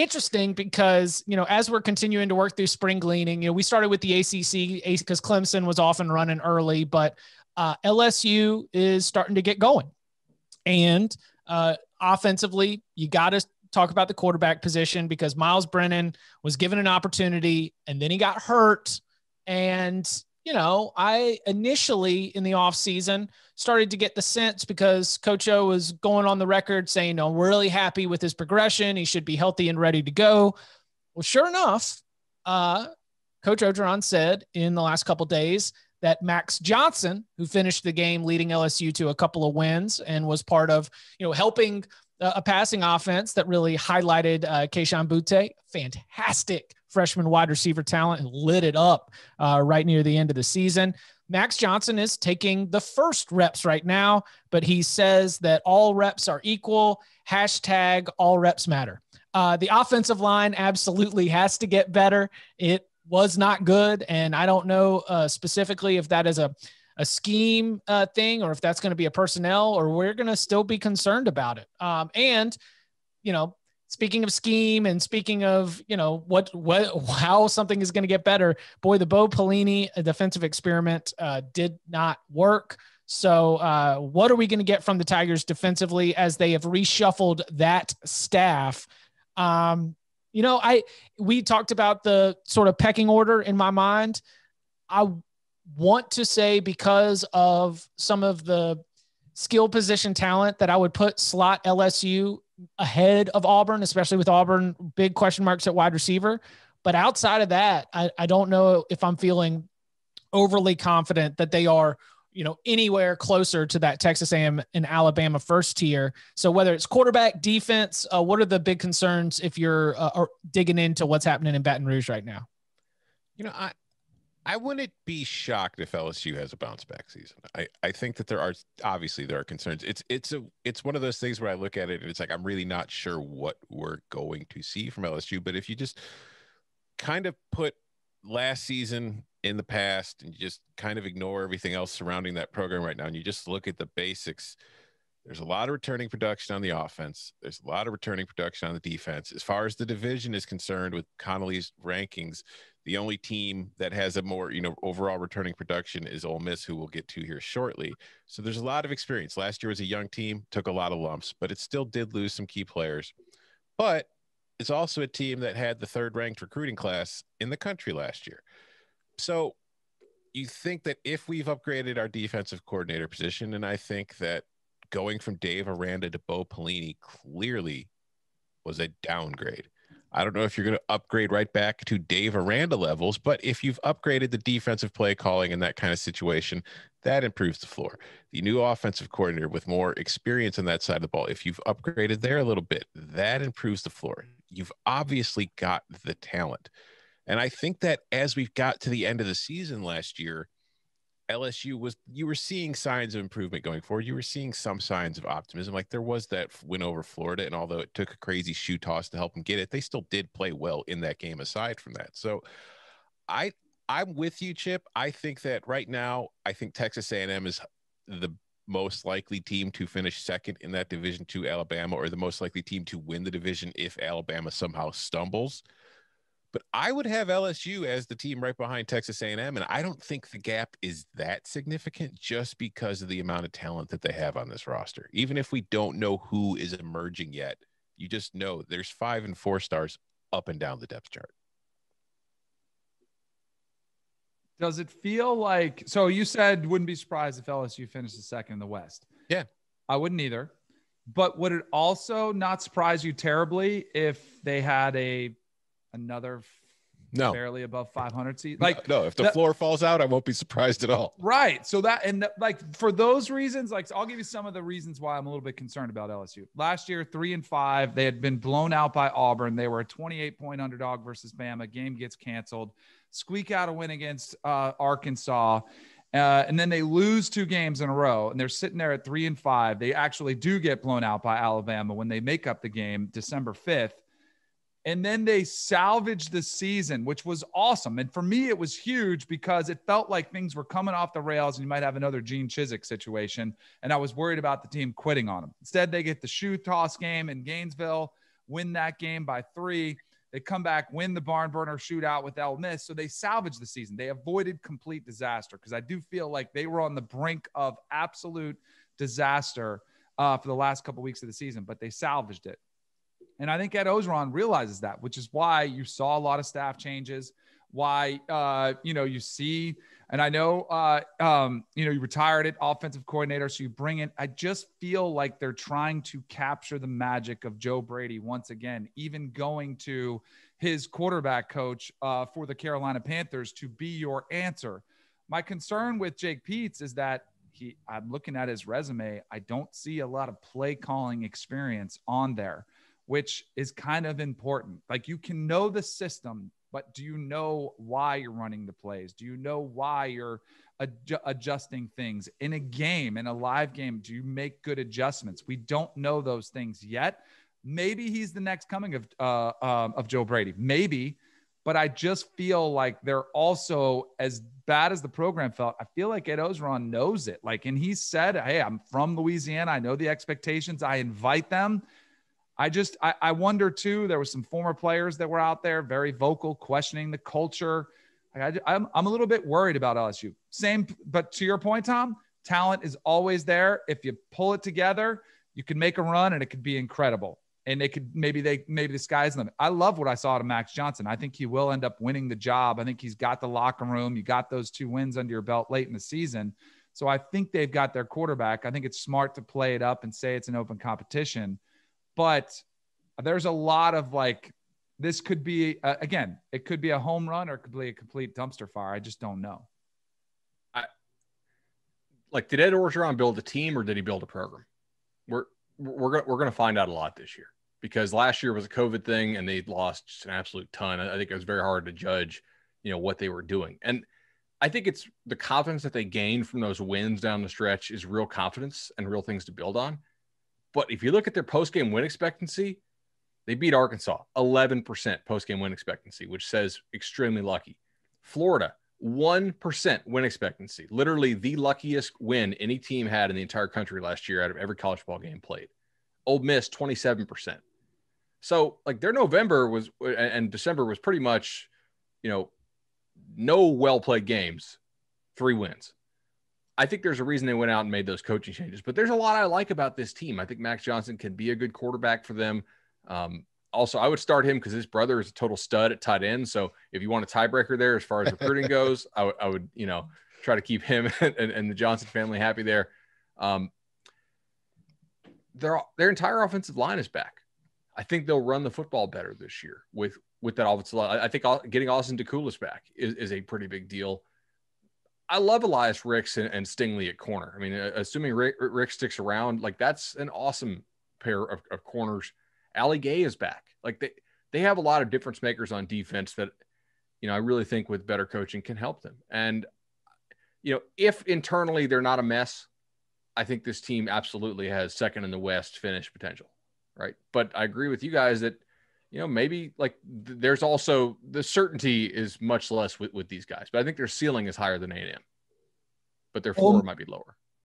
interesting because, as we're continuing to work through spring gleaning, we started with the ACC because Clemson was off and running early, but LSU is starting to get going. And offensively, you got to talk about the quarterback position because Miles Brennan was given an opportunity and then he got hurt. And, I initially in the offseason started to get the sense because Coach O was going on the record saying, no, we're really happy with his progression. He should be healthy and ready to go. Well, sure enough, Coach Orgeron said in the last couple of days that Max Johnson, who finished the game leading LSU to a couple of wins and was part of, helping a passing offense that really highlighted Keyshawn Butte, fantastic freshman wide receiver talent, and lit it up right near the end of the season. Max Johnson is taking the first reps right now, but he says that all reps are equal. Hashtag all reps matter. The offensive line absolutely has to get better. It was not good. And I don't know specifically if that is a scheme thing or if that's going to be a personnel or we're going to still be concerned about it. And, speaking of scheme and speaking of, how something is going to get better, boy, the Bo Pelini defensive experiment did not work. So what are we going to get from the Tigers defensively as they have reshuffled that staff? We talked about the sort of pecking order in my mind. I want to say because of some of the skill position talent that I would put slot LSU ahead of Auburn, especially with Auburn, big question marks at wide receiver. But outside of that, I don't know if I'm feeling overly confident that they are, anywhere closer to that Texas A&M and Alabama first tier. So whether it's quarterback, defense, what are the big concerns if you're digging into what's happening in Baton Rouge right now? I wouldn't be shocked if LSU has a bounce back season. I think that there are concerns. It's one of those things where I look at it and it's like, I'm really not sure what we're going to see from LSU. But if you just kind of put last season in the past and you just kind of ignore everything else surrounding that program right now, and you just look at the basics, there's a lot of returning production on the offense. There's a lot of returning production on the defense. As far as the division is concerned with Connolly's rankings, the only team that has a more, overall returning production is Ole Miss, who we'll get to here shortly. So there's a lot of experience. Last year was a young team, took a lot of lumps, but it still did lose some key players. But it's also a team that had the third-ranked recruiting class in the country last year. So you think that if we've upgraded our defensive coordinator position, and I think that going from Dave Aranda to Bo Pelini clearly was a downgrade. I don't know if you're going to upgrade right back to Dave Aranda levels, but if you've upgraded the defensive play calling in that kind of situation, that improves the floor. The new offensive coordinator with more experience on that side of the ball, if you've upgraded there a little bit, that improves the floor. You've obviously got the talent. And I think that as we've got to the end of the season last year, you were seeing signs of improvement going forward. You were seeing some signs of optimism. Like there was that win over Florida, and although it took a crazy shoe toss to help them get it, they still did play well in that game aside from that. So I'm with you, Chip. I think that right now, I think Texas A&M is the most likely team to finish second in that division to Alabama, or the most likely team to win the division if Alabama somehow stumbles. But I would have LSU as the team right behind Texas A&M, and I don't think the gap is that significant just because of the amount of talent that they have on this roster. Even if we don't know who is emerging yet, you just know there's 5 and 4 stars up and down the depth chart. Does it feel like – so you said wouldn't be surprised if LSU finishes second in the West. Yeah. I wouldn't either. But would it also not surprise you terribly if they had another barely above 500 seat? No, if the floor falls out, I won't be surprised at all. Right. So for those reasons, I'll give you some of the reasons why I'm a little bit concerned about LSU. Last year, 3-5, they had been blown out by Auburn. They were a 28-point underdog versus Bama. Game gets canceled. Squeak out a win against Arkansas. And then they lose 2 games in a row, and they're sitting there at 3-5. They actually do get blown out by Alabama when they make up the game December 5th. And then they salvaged the season, which was awesome. And for me, it was huge because it felt like things were coming off the rails and you might have another Gene Chizik situation. And I was worried about the team quitting on them. Instead, they get the shoe toss game in Gainesville win that game by 3. They come back, win the barn burner shootout with Ole Miss. So they salvaged the season. They avoided complete disaster, because I do feel like they were on the brink of absolute disaster for the last couple of weeks of the season, but they salvaged it. And I think Ed Ogeron realizes that, which is why you saw a lot of staff changes, why, you see, and I know, you retired it, offensive coordinator, so you bring in, I just feel like they're trying to capture the magic of Joe Brady once again, even going to his quarterback coach for the Carolina Panthers to be your answer. My concern with Jake Peetz is that I'm looking at his resume. I don't see a lot of play calling experience on there, which is kind of important. Like, you can know the system, but do you know why you're running the plays? Do you know why you're adjusting things in a game, in a live game? Do you make good adjustments? We don't know those things yet. Maybe he's the next coming of Joe Brady, maybe, but I just feel like they're also, as bad as the program felt, I feel like Ed Ogeron knows it. Like, and he said, hey, I'm from Louisiana. I know the expectations. I invite them. I wonder too, there were some former players that were out there very vocal, questioning the culture. I'm a little bit worried about LSU. Same, but to your point, Tom, talent is always there. If you pull it together, you can make a run and it could be incredible. And they could, maybe the sky's the limit. I love what I saw out of Max Johnson. I think he will end up winning the job. I think he's got the locker room. You got those 2 wins under your belt late in the season. So I think they've got their quarterback. I think it's smart to play it up and say it's an open competition. But there's a lot of this could be, again, it could be a home run or it could be a complete dumpster fire. I just don't know. Did Ed Orgeron build a team or did he build a program? We're going to find out a lot this year, because last year was a COVID thing and they lost just an absolute ton. I think it was very hard to judge, what they were doing. And I think it's the confidence that they gained from those wins down the stretch is real confidence and real things to build on. But if you look at their post-game win expectancy, they beat Arkansas, 11% post-game win expectancy, which says extremely lucky. Florida, 1% win expectancy, literally the luckiest win any team had in the entire country last year out of every college football game played. Ole Miss, 27%. So their November and December was pretty much, no well-played games, 3 wins. I think there's a reason they went out and made those coaching changes, but there's a lot I like about this team. I think Max Johnson can be a good quarterback for them. Also, I would start him because his brother is a total stud at tight end. So if you want a tiebreaker there, as far as recruiting goes, I would, try to keep him and the Johnson family happy there. Their entire offensive line is back. I think they'll run the football better this year with that offensive line. I think getting Austin DeCoulis back is a pretty big deal. I love Elias Ricks and Stingley at corner. I mean, assuming Rick sticks around, that's an awesome pair of corners. Ali Gay is back. They have a lot of difference makers on defense that, I really think with better coaching can help them. And, if internally they're not a mess, I think this team absolutely has second in the West finish potential. Right. But I agree with you guys that, maybe there's also the certainty is much less with these guys, but I think their ceiling is higher than A&M, but their floor might be lower.